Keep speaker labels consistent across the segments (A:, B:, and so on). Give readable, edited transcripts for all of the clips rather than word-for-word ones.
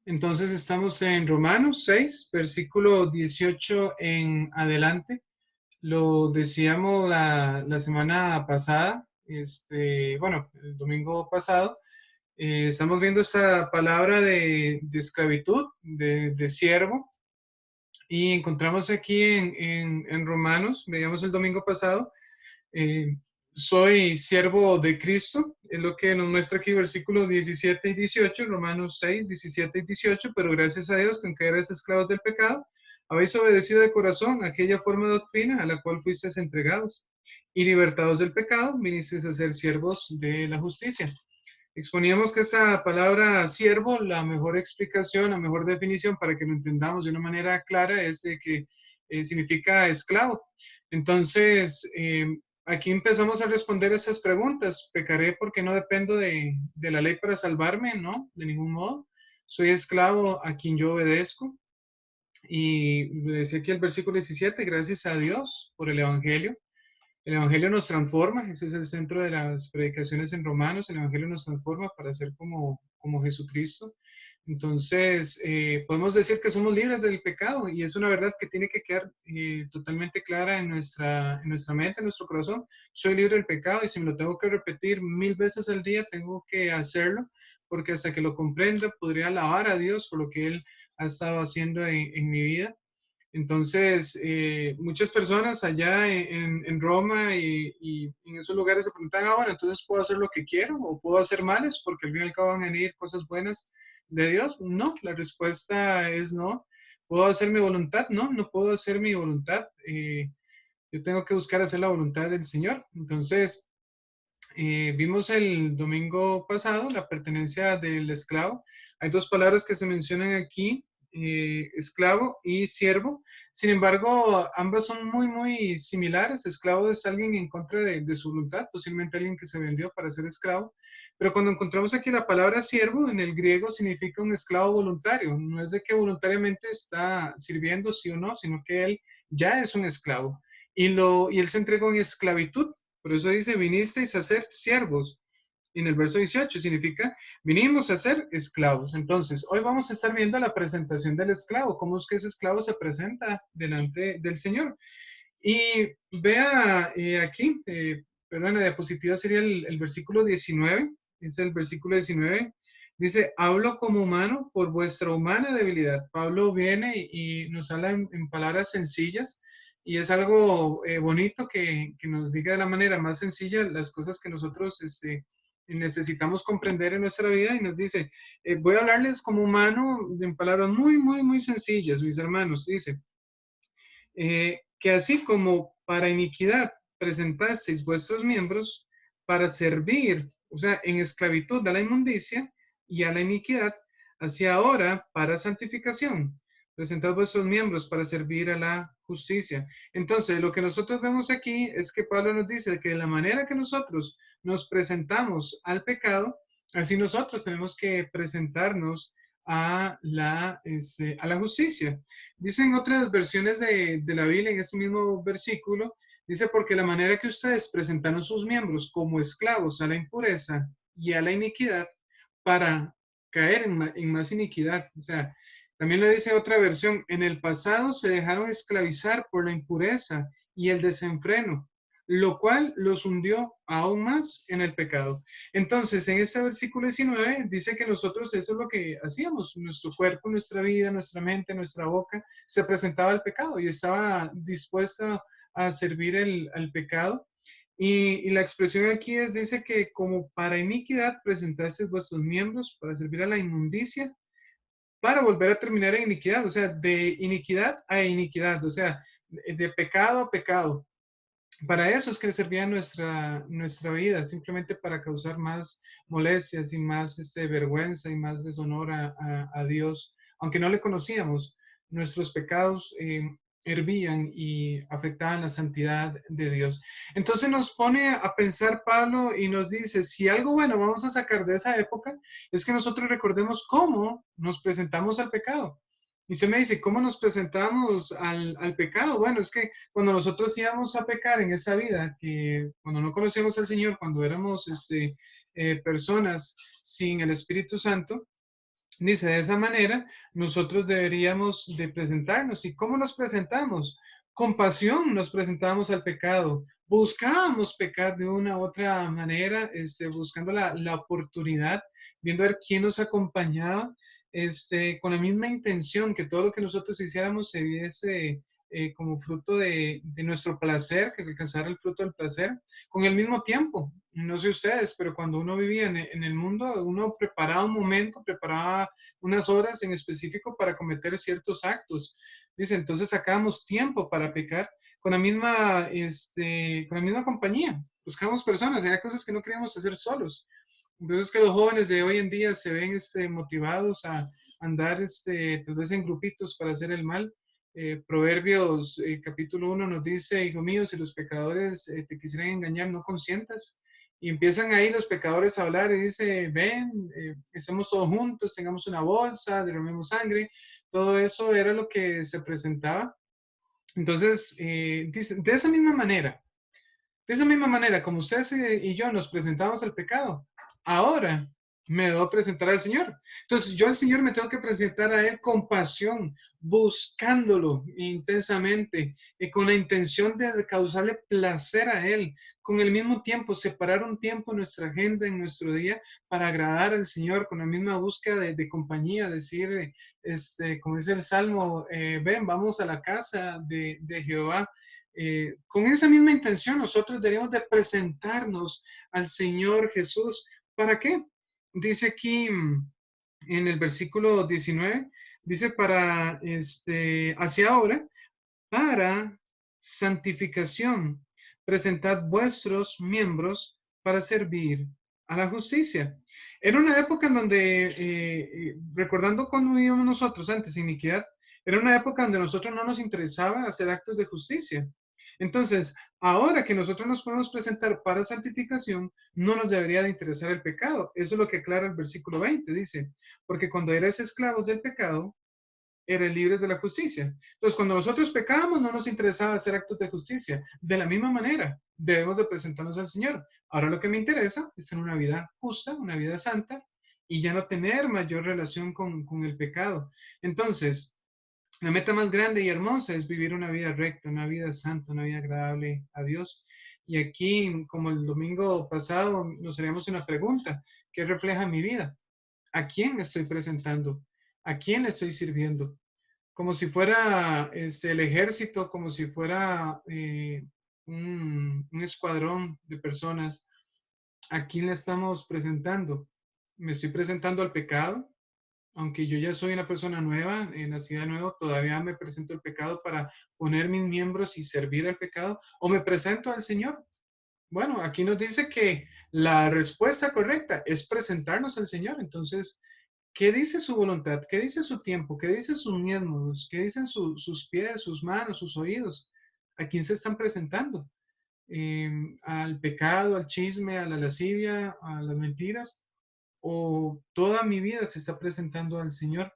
A: Entonces estamos en Romanos 6, versículo 18 en adelante. Lo decíamos la semana pasada, bueno, el domingo pasado. Estamos viendo esta palabra de esclavitud, de siervo, y encontramos aquí en Romanos, veíamos el domingo pasado, eh, soy siervo de Cristo, es lo que nos muestra aquí versículos 17 y 18, Romanos 6, 17 y 18, pero gracias a Dios, que aunque eres esclavos del pecado, habéis obedecido de corazón aquella forma de doctrina a la cual fuisteis entregados, y libertados del pecado, vinisteis a ser siervos de la justicia. Exponíamos que esta palabra siervo, la mejor explicación, la mejor definición para que lo entendamos de una manera clara es de que significa esclavo. Entonces, aquí empezamos a responder esas preguntas. ¿Pecaré porque no dependo de la ley para salvarme? No, de ningún modo. Soy esclavo a quien yo obedezco. Y decía aquí el versículo 17, gracias a Dios por el Evangelio. El Evangelio nos transforma, ese es el centro de las predicaciones en Romanos, el Evangelio nos transforma para ser como Jesucristo. Entonces, podemos decir que somos libres del pecado y es una verdad que tiene que quedar totalmente clara en nuestra mente, en nuestro corazón. Soy libre del pecado y si me lo tengo que repetir 1000 veces al día, tengo que hacerlo porque hasta que lo comprenda podría alabar a Dios por lo que Él ha estado haciendo en mi vida. Entonces, muchas personas allá en Roma y en esos lugares se preguntan, bueno, entonces puedo hacer lo que quiero o puedo hacer males porque al fin y al cabo van a venir cosas buenas de Dios. No, la respuesta es no. ¿Puedo hacer mi voluntad? No, no puedo hacer mi voluntad. Yo tengo que buscar hacer la voluntad del Señor. Entonces, vimos el domingo pasado la pertenencia del esclavo. Hay dos palabras que se mencionan aquí, esclavo y siervo. Sin embargo, ambas son muy, muy similares. Esclavo es alguien en contra de su voluntad, posiblemente alguien que se vendió para ser esclavo. Pero cuando encontramos aquí la palabra siervo, en el griego significa un esclavo voluntario. No es de que voluntariamente está sirviendo, sí o no, sino que él ya es un esclavo. Y él se entregó en esclavitud. Por eso dice, vinisteis a ser siervos. Y en el verso 18 significa, vinimos a ser esclavos. Entonces, hoy vamos a estar viendo la presentación del esclavo, cómo es que ese esclavo se presenta delante del Señor. Y vea aquí, perdón, la diapositiva sería el versículo 19, es el versículo 19. Dice, hablo como humano por vuestra humana debilidad. Pablo viene y nos habla en palabras sencillas y es algo bonito que nos diga de la manera más sencilla las cosas que nosotros necesitamos comprender en nuestra vida y nos dice, voy a hablarles como humano en palabras muy, muy, muy sencillas, mis hermanos. Dice, que así como para iniquidad presentasteis vuestros miembros para servir, o sea, en esclavitud a la inmundicia y a la iniquidad, así ahora para santificación. Presentad vuestros miembros para servir a la justicia. Entonces, lo que nosotros vemos aquí es que Pablo nos dice que de la manera que nosotros nos presentamos al pecado, así nosotros tenemos que presentarnos a la justicia. Dicen otras versiones de la Biblia en este mismo versículo, dice, porque la manera que ustedes presentaron sus miembros como esclavos a la impureza y a la iniquidad para caer en más iniquidad. O sea, también le dice otra versión, en el pasado se dejaron esclavizar por la impureza y el desenfreno, lo cual los hundió aún más en el pecado. Entonces, en este versículo 19 dice que nosotros eso es lo que hacíamos, nuestro cuerpo, nuestra vida, nuestra mente, nuestra boca, se presentaba al pecado y estaba dispuesta a servir al pecado. Y la expresión aquí dice que como para iniquidad presentaste vuestros miembros para servir a la inmundicia, para volver a terminar en iniquidad, o sea, de iniquidad a iniquidad, o sea, de pecado a pecado. Para eso es que servía nuestra vida, simplemente para causar más molestias y más vergüenza y más deshonor a Dios. Aunque no le conocíamos, nuestros pecados hervían y afectaban la santidad de Dios. Entonces nos pone a pensar Pablo y nos dice, si algo bueno vamos a sacar de esa época, es que nosotros recordemos cómo nos presentamos al pecado. Y se me dice, ¿cómo nos presentamos al pecado? Bueno, es que cuando nosotros íbamos a pecar en esa vida, que cuando no conocíamos al Señor, cuando éramos personas sin el Espíritu Santo, Dice, de esa manera, nosotros deberíamos de presentarnos. ¿Y cómo nos presentamos? Con pasión nos presentamos al pecado. Buscábamos pecar de una u otra manera, buscando la oportunidad, viendo a ver quién nos acompañaba, con la misma intención que todo lo que nosotros hiciéramos se viese como fruto de nuestro placer, que alcanzara el fruto del placer, con el mismo tiempo. No sé ustedes, pero cuando uno vivía en el mundo, uno preparaba un momento, preparaba unas horas en específico para cometer ciertos actos. Dice, entonces sacábamos tiempo para pecar con la misma compañía. Buscamos personas, hay cosas que no queríamos hacer solos. Entonces que los jóvenes de hoy en día se ven motivados a andar tal vez en grupitos para hacer el mal. Proverbios capítulo 1 nos dice, hijo mío, si los pecadores te quisieran engañar, no consientas. Y empiezan ahí los pecadores a hablar y dice, ven, estemos todos juntos, tengamos una bolsa, derramemos sangre. Todo eso era lo que se presentaba. Entonces, dice, de esa misma manera, como ustedes y yo nos presentamos al pecado, ahora me debo presentar al Señor. Entonces, yo al Señor me tengo que presentar a Él con pasión, buscándolo intensamente, con la intención de causarle placer a Él, con el mismo tiempo, separar un tiempo en nuestra agenda, en nuestro día, para agradar al Señor, con la misma búsqueda de compañía, decir, como dice el Salmo, ven, vamos a la casa de Jehová. Con esa misma intención nosotros deberíamos de presentarnos al Señor Jesús. ¿Para qué? Dice aquí en el versículo 19, dice para, hacia ahora, para santificación, presentad vuestros miembros para servir a la justicia. Era una época en donde, recordando cuando vivíamos nosotros antes, sin iniquidad, era una época donde a nosotros no nos interesaba hacer actos de justicia. Entonces, ahora que nosotros nos podemos presentar para santificación, no nos debería de interesar el pecado. Eso es lo que aclara el versículo 20, dice, porque cuando eres esclavos del pecado, eres libres de la justicia. Entonces, cuando nosotros pecábamos, no nos interesaba hacer actos de justicia. De la misma manera, debemos de presentarnos al Señor. Ahora lo que me interesa es tener una vida justa, una vida santa, y ya no tener mayor relación con el pecado. Entonces, la meta más grande y hermosa es vivir una vida recta, una vida santa, una vida agradable a Dios. Y aquí, como el domingo pasado, nos haríamos una pregunta: ¿qué refleja mi vida? ¿A quién me estoy presentando? ¿A quién le estoy sirviendo? Como si fuera el ejército, como si fuera un escuadrón de personas. ¿A quién le estamos presentando? ¿Me estoy presentando al pecado? Aunque yo ya soy una persona nueva, nacida de nuevo, todavía me presento al pecado para poner mis miembros y servir al pecado, o me presento al Señor. Bueno, aquí nos dice que la respuesta correcta es presentarnos al Señor. Entonces, ¿qué dice su voluntad? ¿Qué dice su tiempo? ¿Qué dicen sus miembros? ¿Qué dicen sus pies, sus manos, sus oídos? ¿A quién se están presentando? ¿Al pecado, al chisme, a la lascivia, a las mentiras? ¿O toda mi vida se está presentando al Señor?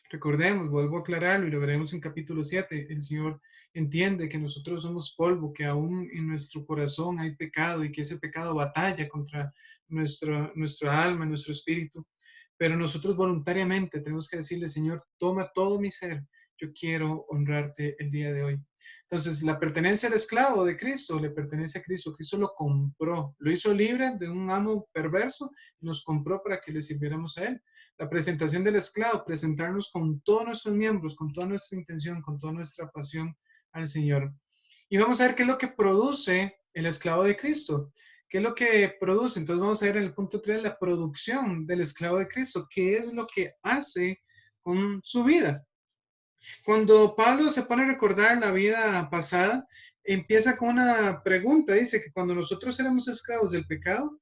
A: Recordemos, vuelvo a aclararlo y lo veremos en capítulo 7. El Señor entiende que nosotros somos polvo, que aún en nuestro corazón hay pecado y que ese pecado batalla contra nuestra alma, nuestro espíritu. Pero nosotros voluntariamente tenemos que decirle, Señor, toma todo mi ser. Yo quiero honrarte el día de hoy. Entonces, la pertenencia al esclavo de Cristo le pertenece a Cristo. Cristo lo compró, lo hizo libre de un amo perverso y nos compró para que le sirviéramos a Él. La presentación del esclavo, presentarnos con todos nuestros miembros, con toda nuestra intención, con toda nuestra pasión al Señor. Y vamos a ver qué es lo que produce el esclavo de Cristo. ¿Qué es lo que produce? Entonces vamos a ver en el punto 3 la producción del esclavo de Cristo. ¿Qué es lo que hace con su vida? Cuando Pablo se pone a recordar la vida pasada, empieza con una pregunta. Dice que cuando nosotros éramos esclavos del pecado,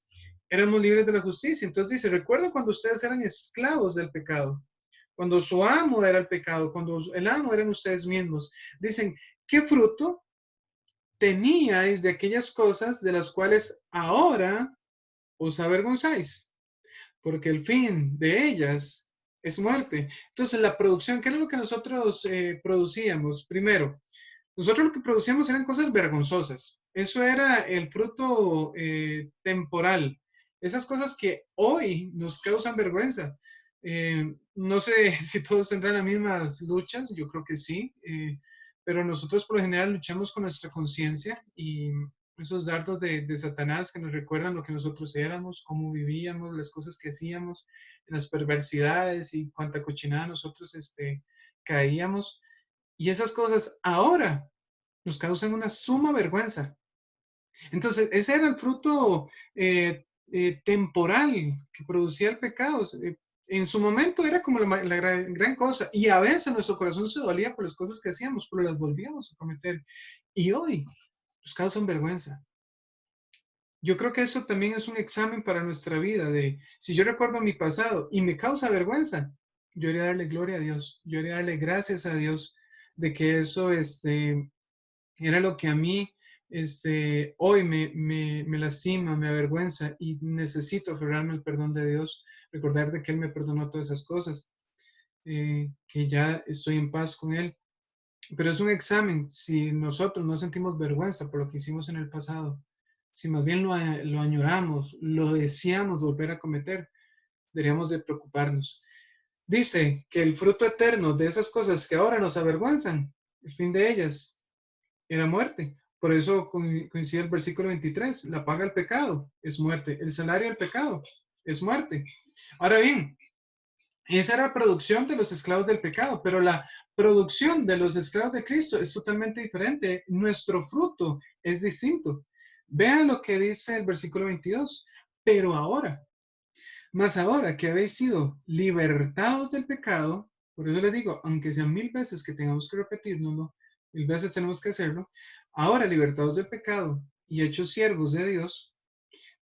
A: éramos libres de la justicia. Entonces dice, recuerda cuando ustedes eran esclavos del pecado, cuando su amo era el pecado, cuando el amo eran ustedes mismos. Dicen, ¿qué fruto teníais de aquellas cosas de las cuales ahora os avergonzáis? Porque el fin de ellas es muerte. Entonces, la producción, ¿qué era lo que nosotros producíamos? Primero, nosotros lo que producíamos eran cosas vergonzosas. Eso era el fruto temporal. Esas cosas que hoy nos causan vergüenza. No sé si todos tendrán las mismas luchas, yo creo que sí, pero nosotros por lo general luchamos con nuestra conciencia y esos dardos de Satanás que nos recuerdan lo que nosotros éramos, cómo vivíamos, las cosas que hacíamos, las perversidades y cuánta cochinada nosotros caíamos. Y esas cosas ahora nos causan una suma vergüenza. Entonces, ese era el fruto temporal que producía el pecado. En su momento era como la gran cosa. Y a veces nuestro corazón se dolía por las cosas que hacíamos, pero las volvíamos a cometer. Y hoy nos causan vergüenza. Yo creo que eso también es un examen para nuestra vida, de si yo recuerdo mi pasado y me causa vergüenza, yo iré a darle gloria a Dios, yo iré a darle gracias a Dios de que eso era lo que a mí hoy me lastima, me avergüenza y necesito aferrarme al perdón de Dios, recordar de que Él me perdonó todas esas cosas, que ya estoy en paz con Él. Pero es un examen si nosotros no sentimos vergüenza por lo que hicimos en el pasado, si más bien lo añoramos, lo deseamos volver a cometer, deberíamos de preocuparnos. Dice que el fruto eterno de esas cosas que ahora nos avergüenzan, el fin de ellas, era muerte. Por eso coincide el versículo 23, la paga del pecado es muerte, el salario del pecado es muerte. Ahora bien, esa era la producción de los esclavos del pecado, pero la producción de los esclavos de Cristo es totalmente diferente. Nuestro fruto es distinto. Vean lo que dice el versículo 22. Pero ahora, más ahora que habéis sido libertados del pecado, por eso les digo, aunque sean 1000 veces que tengamos que repetirnoslo, 1000 veces tenemos que hacerlo, ahora libertados del pecado y hechos siervos de Dios,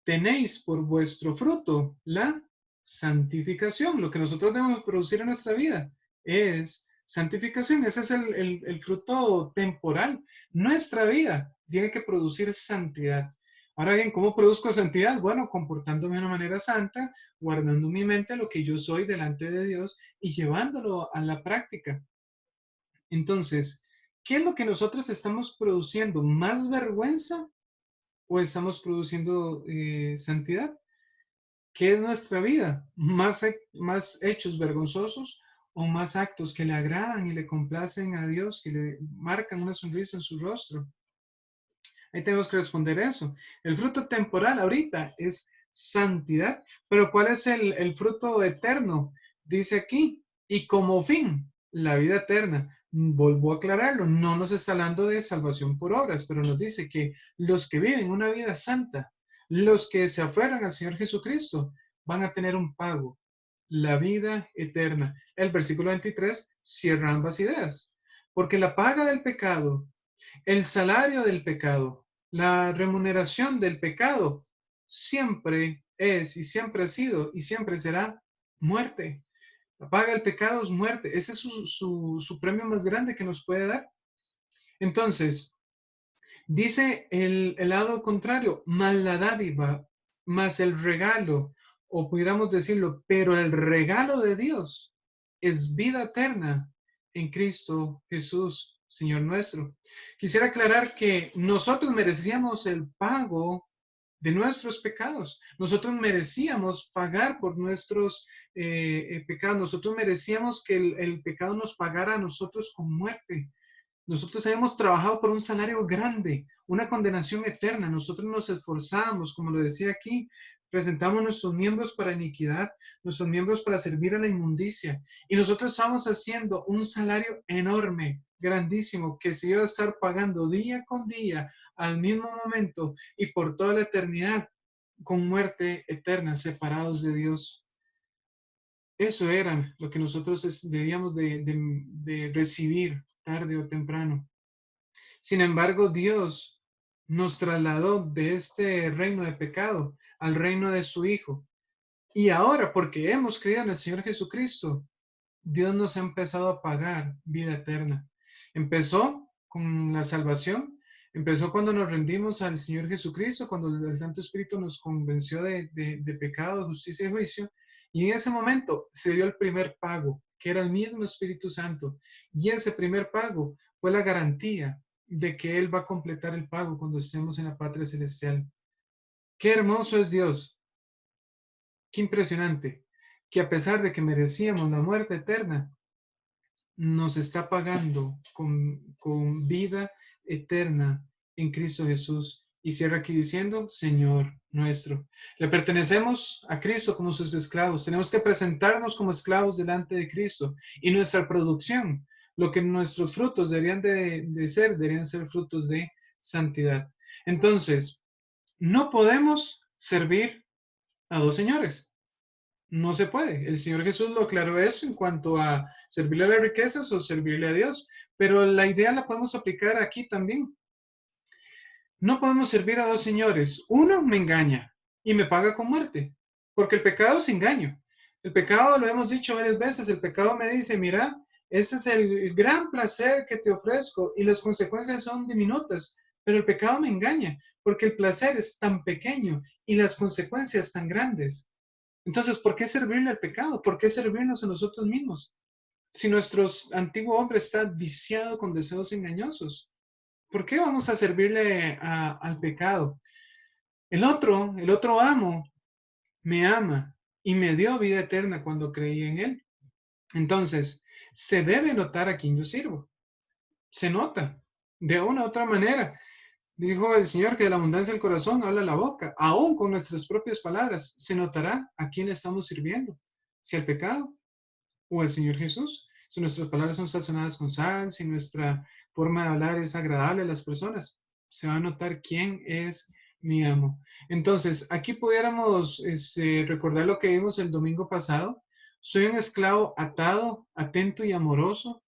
A: tenéis por vuestro fruto la santificación. Lo que nosotros debemos producir en nuestra vida es santificación. Ese es el fruto temporal. Nuestra vida tiene que producir santidad. Ahora bien, ¿cómo produzco santidad? Bueno, comportándome de una manera santa, guardando mi mente lo que yo soy delante de Dios y llevándolo a la práctica. Entonces, ¿qué es lo que nosotros estamos produciendo? ¿Más vergüenza o estamos produciendo santidad? ¿Qué es nuestra vida? ¿Más hechos vergonzosos o más actos que le agradan y le complacen a Dios, que le marcan una sonrisa en su rostro? Ahí tenemos que responder eso. El fruto temporal ahorita es santidad, pero ¿cuál es el fruto eterno? Dice aquí, y como fin, la vida eterna. Vuelvo a aclararlo, no nos está hablando de salvación por obras, pero nos dice que los que viven una vida santa, los que se aferran al Señor Jesucristo, van a tener un pago, la vida eterna. El versículo 23 cierra ambas ideas, porque la paga del pecado, el salario del pecado, la remuneración del pecado, siempre es y siempre ha sido y siempre será muerte. La paga del pecado es muerte. Ese es su premio más grande que nos puede dar. Entonces, dice el lado contrario, más la dádiva, más el regalo, o pudiéramos decirlo, pero el regalo de Dios es vida eterna en Cristo Jesús, Señor nuestro. Quisiera aclarar que nosotros merecíamos el pago de nuestros pecados. Nosotros merecíamos pagar por nuestros pecados. Nosotros merecíamos que el pecado nos pagara a nosotros con muerte. Nosotros hemos trabajado por un salario grande, una condenación eterna. Nosotros nos esforzamos, como lo decía aquí, presentamos nuestros miembros para iniquidad, nuestros miembros para servir a la inmundicia. Y nosotros estamos haciendo un salario enorme, grandísimo, que se iba a estar pagando día con día, al mismo momento y por toda la eternidad, con muerte eterna, separados de Dios. Eso era lo que nosotros debíamos de recibir tarde o temprano. Sin embargo, Dios nos trasladó de este reino de pecado al reino de su Hijo. Y ahora, porque hemos creído en el Señor Jesucristo, Dios nos ha empezado a pagar vida eterna. Empezó con la salvación, empezó cuando nos rendimos al Señor Jesucristo, cuando el Santo Espíritu nos convenció de pecado, justicia y juicio. Y en ese momento se dio el primer pago, que era el mismo Espíritu Santo. Y ese primer pago fue la garantía de que Él va a completar el pago cuando estemos en la patria celestial. Qué hermoso es Dios, qué impresionante. que a pesar de que merecíamos la muerte eterna, nos está pagando con vida eterna en Cristo Jesús. Y cierra aquí diciendo, Señor nuestro. Le pertenecemos a Cristo como sus esclavos. Tenemos que presentarnos como esclavos delante de Cristo. Y nuestra producción, lo que nuestros frutos deberían ser frutos de santidad. Entonces, no podemos servir a dos señores. No se puede. El Señor Jesús lo aclaró eso en cuanto a servirle a las riquezas o servirle a Dios. Pero la idea la podemos aplicar aquí también. No podemos servir a dos señores. Uno me engaña y me paga con muerte, porque el pecado es engaño. El pecado, lo hemos dicho varias veces, el pecado me dice, mira, ese es el gran placer que te ofrezco y las consecuencias son diminutas, pero el pecado me engaña, porque el placer es tan pequeño y las consecuencias tan grandes. Entonces, ¿por qué servirle al pecado? ¿Por qué servirnos a nosotros mismos? Si nuestro antiguo hombre está viciado con deseos engañosos, ¿por qué vamos a servirle al pecado? El otro amo, me ama y me dio vida eterna cuando creí en él. Entonces, se debe notar a quién yo sirvo. Se nota de una u otra manera. Dijo el Señor que de la abundancia del corazón habla la boca. Aún con nuestras propias palabras, se notará a quién estamos sirviendo. Si al pecado o al Señor Jesús. Si nuestras palabras son sazonadas con sal, si nuestra forma de hablar es agradable a las personas, se va a notar quién es mi amo. Entonces, aquí pudiéramos recordar lo que vimos el domingo pasado. Soy un esclavo atado, atento y amoroso.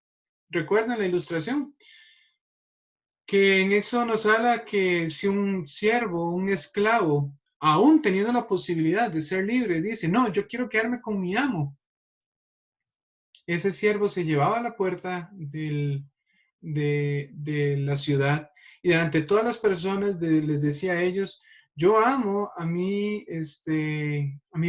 A: Recuerden la ilustración, que en Éxodo nos habla que si un siervo, un esclavo, aún teniendo la posibilidad de ser libre, dice, no, yo quiero quedarme con mi amo, ese siervo se llevaba a la puerta de la ciudad y delante de todas las personas les decía a ellos, yo amo a mi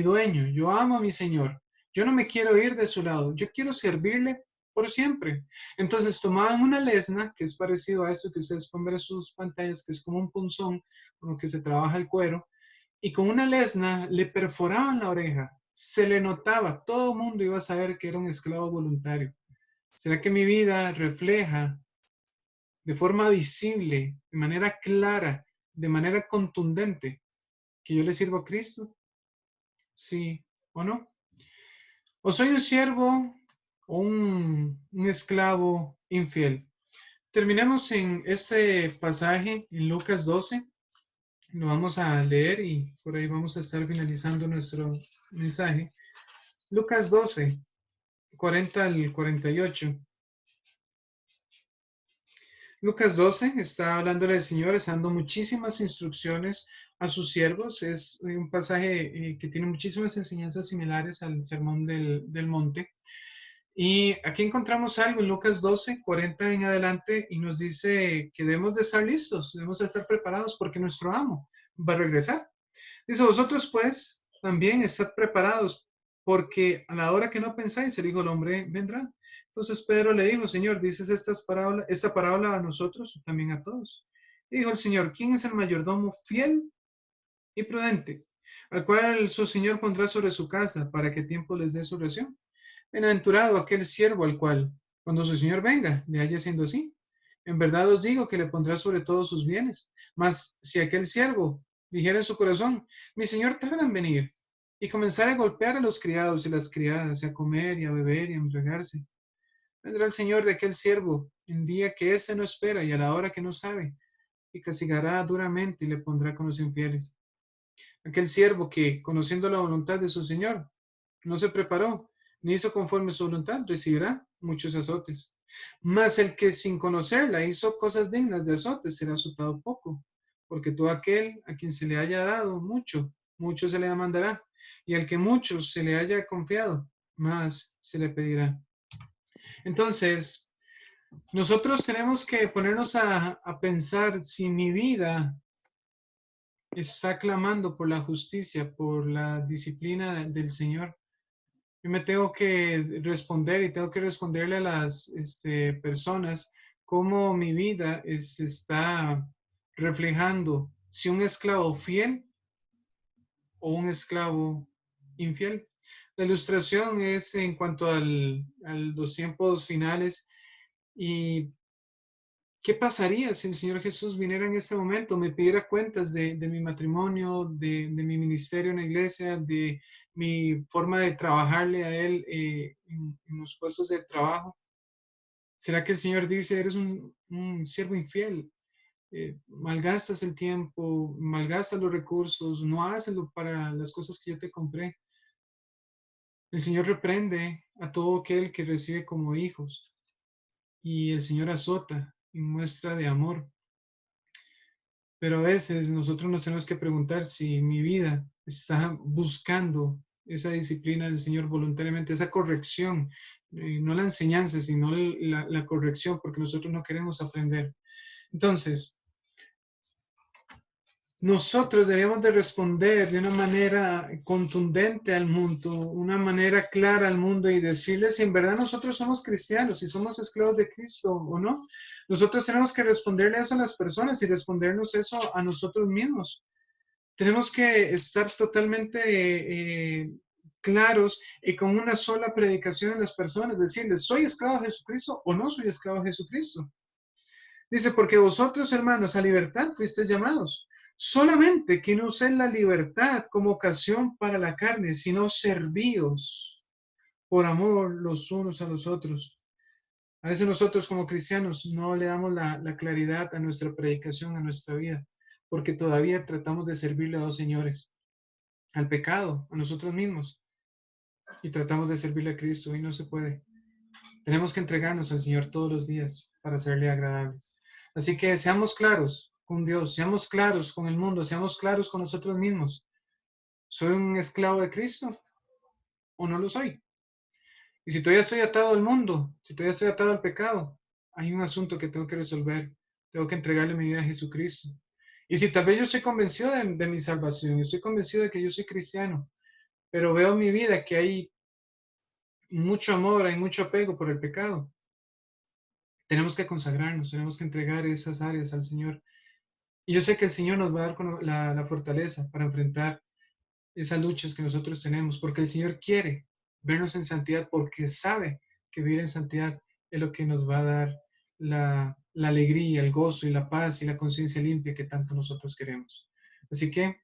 A: dueño, yo amo a mi señor, yo no me quiero ir de su lado, yo quiero servirle por siempre. Entonces tomaban una lesna, que es parecido a eso que ustedes pueden ver en sus pantallas, que es como un punzón con lo que se trabaja el cuero, y con una lesna le perforaban la oreja. Se le notaba, todo el mundo iba a saber que era un esclavo voluntario. ¿Será que mi vida refleja de forma visible, de manera clara, de manera contundente, que yo le sirvo a Cristo? ¿Sí o no? ¿O soy un siervo o un esclavo infiel? Terminemos en este pasaje en Lucas 12. Lo vamos a leer y por ahí vamos a estar finalizando nuestro mensaje. Lucas 12, 40 al 48. Lucas 12 está hablando del Señor, está dando muchísimas instrucciones a sus siervos. Es un pasaje que tiene muchísimas enseñanzas similares al Sermón del Monte. Y aquí encontramos algo en Lucas 12, 40 en adelante, y nos dice que debemos de estar listos, debemos de estar preparados porque nuestro amo va a regresar. Dice, vosotros pues también estad preparados, porque a la hora que no pensáis, el Hijo del Hombre vendrá. Entonces Pedro le dijo, Señor, ¿dices esta parábola a nosotros, también a todos? Y dijo el Señor, ¿quién es el mayordomo fiel y prudente, al cual su Señor pondrá sobre su casa, para que tiempo les dé su ración? Bienaventurado aquel siervo al cual, cuando su Señor venga, le haya siendo así. En verdad os digo que le pondrá sobre todos sus bienes. Mas si aquel siervo dijera en su corazón, mi Señor tarda en venir, y comenzara a golpear a los criados y las criadas, y a comer y a beber y a embriagarse, vendrá el Señor de aquel siervo en día que éste no espera y a la hora que no sabe, y castigará duramente y le pondrá con los infieles. Aquel siervo que, conociendo la voluntad de su Señor, no se preparó, ni hizo conforme su voluntad, recibirá muchos azotes. Mas el que sin conocerla hizo cosas dignas de azotes será azotado poco, porque todo aquel a quien se le haya dado mucho, mucho se le demandará, y al que mucho se le haya confiado, más se le pedirá. Entonces, nosotros tenemos que ponernos a pensar si mi vida está clamando por la justicia, por la disciplina del Señor. Yo me tengo que responder y tengo que responderle a las personas cómo mi vida está reflejando si un esclavo fiel o un esclavo infiel. La ilustración es en cuanto a los tiempos finales. ¿Y qué pasaría si el Señor Jesús viniera en ese momento, me pidiera cuentas de mi matrimonio, de mi ministerio en la iglesia, de mi forma de trabajarle a Él en los puestos de trabajo? ¿Será que el Señor dice, eres un siervo infiel? Malgastas el tiempo, malgastas los recursos, no haces lo para las cosas que yo te compré. El Señor reprende a todo aquel que recibe como hijos y el Señor azota en muestra de amor. Pero a veces nosotros nos tenemos que preguntar si mi vida está buscando esa disciplina del Señor voluntariamente, esa corrección, no la enseñanza, sino la corrección, porque nosotros no queremos aprender. Entonces, nosotros debemos de responder de una manera contundente al mundo, una manera clara al mundo y decirles si en verdad nosotros somos cristianos, si somos esclavos de Cristo o no. Nosotros tenemos que responderle eso a las personas y respondernos eso a nosotros mismos. Tenemos que estar totalmente claros y con una sola predicación en las personas, decirles, ¿soy esclavo de Jesucristo o no soy esclavo de Jesucristo? Dice, porque vosotros, hermanos, a libertad fuisteis llamados. Solamente que no uséis la libertad como ocasión para la carne, sino servíos por amor los unos a los otros. A veces nosotros como cristianos no le damos la claridad a nuestra predicación, a nuestra vida, porque todavía tratamos de servirle a dos señores, al pecado, a nosotros mismos, y tratamos de servirle a Cristo y no se puede. Tenemos que entregarnos al Señor todos los días para serle agradables. Así que seamos claros con Dios, seamos claros con el mundo, seamos claros con nosotros mismos. ¿Soy un esclavo de Cristo o no lo soy? Y si todavía estoy atado al mundo, si todavía estoy atado al pecado, hay un asunto que tengo que resolver. Tengo que entregarle mi vida a Jesucristo. Y si tal vez yo estoy convencido de mi salvación, estoy convencido de que yo soy cristiano, pero veo en mi vida que hay mucho amor, hay mucho apego por el pecado. Tenemos que consagrarnos, tenemos que entregar esas áreas al Señor. Y yo sé que el Señor nos va a dar la fortaleza para enfrentar esas luchas que nosotros tenemos, porque el Señor quiere vernos en santidad, porque sabe que vivir en santidad es lo que nos va a dar la alegría, el gozo y la paz y la conciencia limpia que tanto nosotros queremos. Así que,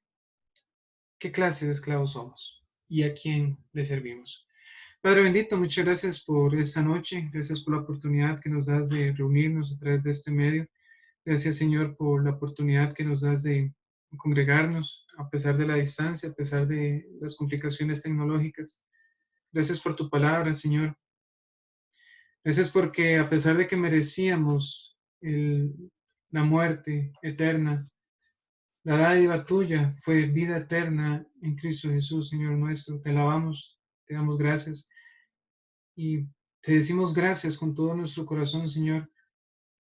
A: ¿qué clase de esclavos somos? ¿Y a quién le servimos? Padre bendito, muchas gracias por esta noche, gracias por la oportunidad que nos das de reunirnos a través de este medio. Gracias, Señor, por la oportunidad que nos das de congregarnos a pesar de la distancia, a pesar de las complicaciones tecnológicas. Gracias por tu palabra, Señor. Gracias porque a pesar de que merecíamos la muerte eterna, la dádiva tuya fue vida eterna en Cristo Jesús, Señor nuestro. Te alabamos, te damos gracias y te decimos gracias con todo nuestro corazón, Señor,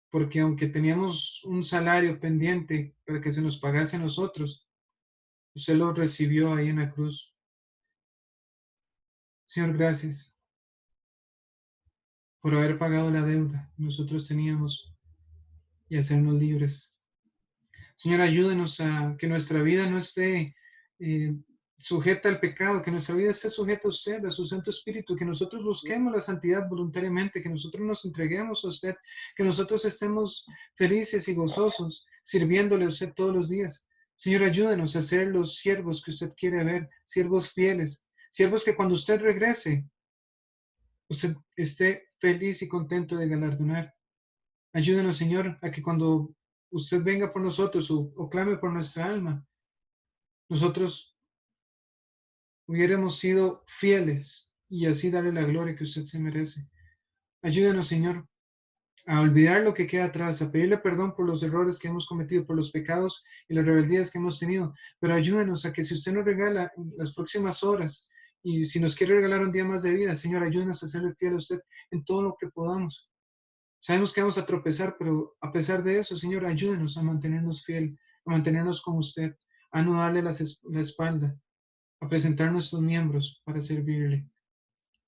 A: porque aunque teníamos un salario pendiente para que se nos pagase a nosotros, usted lo recibió ahí en la cruz. Señor, gracias por haber pagado la deuda que nosotros teníamos y hacernos libres. Señor, ayúdenos a que nuestra vida no esté eh, sujeta al pecado, que nuestra vida esté sujeta a usted, a su Santo Espíritu, que nosotros busquemos la santidad voluntariamente, que nosotros nos entreguemos a usted, que nosotros estemos felices y gozosos sirviéndole a usted todos los días. Señor, ayúdenos a ser los siervos que usted quiere ver, siervos fieles, siervos que cuando usted regrese, usted esté feliz y contento de galardonar. Ayúdenos, Señor, a que cuando usted venga por nosotros o clame por nuestra alma, nosotros hubiéramos sido fieles y así darle la gloria que usted se merece. Ayúdenos, Señor, a olvidar lo que queda atrás, a pedirle perdón por los errores que hemos cometido, por los pecados y las rebeldías que hemos tenido. Pero ayúdenos a que si usted nos regala las próximas horas y si nos quiere regalar un día más de vida, Señor, ayúdenos a serle fiel a usted en todo lo que podamos. Sabemos que vamos a tropezar, pero a pesar de eso, Señor, ayúdenos a mantenernos fiel, a mantenernos con usted, a no darle la espalda, a presentar nuestros miembros para servirle.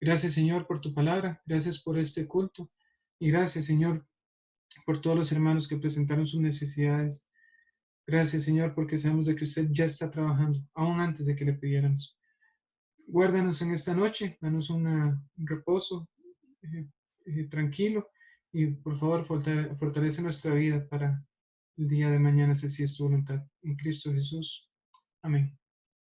A: Gracias, Señor, por tu palabra. Gracias por este culto. Y gracias, Señor, por todos los hermanos que presentaron sus necesidades. Gracias, Señor, porque sabemos de que usted ya está trabajando, aún antes de que le pidiéramos. Guárdanos en esta noche, danos un reposo eh, tranquilo y por favor fortalece nuestra vida para el día de mañana, si así es tu voluntad. En Cristo Jesús. Amén.